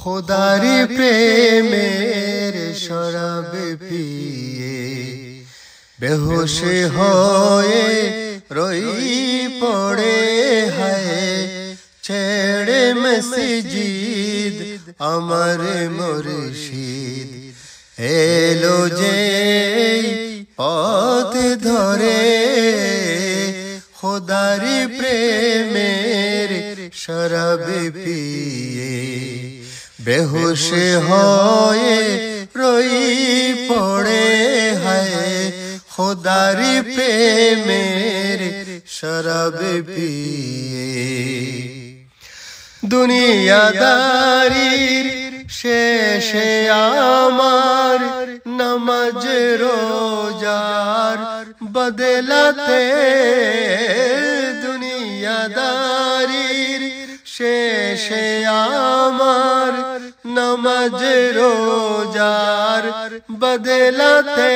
খোদারি প্রেমের শরাব পিয়ে বেহুশ হয়ে রই পড়ে হায় ছেড়ে মসজিদ আমার মুর্শিদ এলো যে পথ ধরে খোদারি প্রেমের শরাব পিয়ে বেহুশ হয়ে রই পড়ে হায় খোদারি প্রেমের শরাব পিয়ে দুনিয়াদারির শেষে আমার নামাজ রোজার বদলাতে দুনিয়াদারির শেষে আমার নামাজ রোজার বদলাতে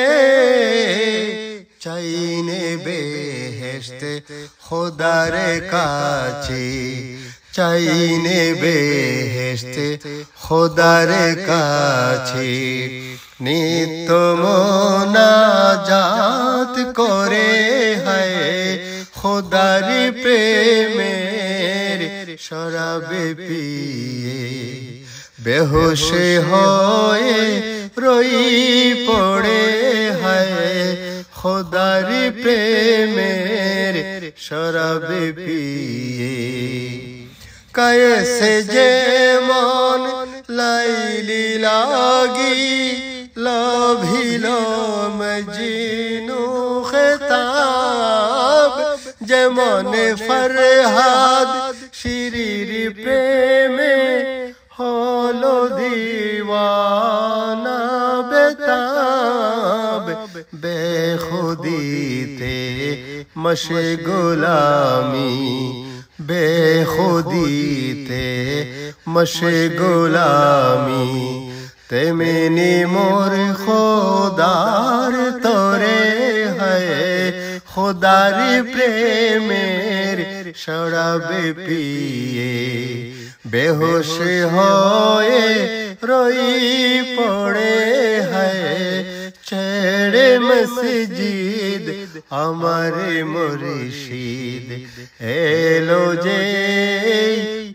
চাইনে বেহেশত খোদার কাছে চাইনে বেহেশত খোদার কাছে নিত্য মোনাজাত করে হায় খোদারি প্রেমের শরাব পিয়ে বেহুশ হয়ে রই পড়ে হায় খোদারি প্রেমের শরাব পিয়ে कैसे जे मन लाइली लागी लभिलो मजीनू खिताब जे मन फरहाद शिरीर प्रेमे हलो दीवाना बेताब बेखुदीते मशगुलामी बेखुदीते मशगुलामी तेमनी मोर खुदार तोरे है खुदारी प्रेमेर शराब पिए बेहोश होए रोई पड़े है ছেড়ে মসজিদ আমার মুর্শিদ এলো যে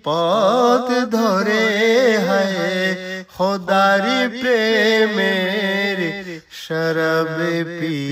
পথ ধরে হায় খোদারি প্রেমের শরাব পি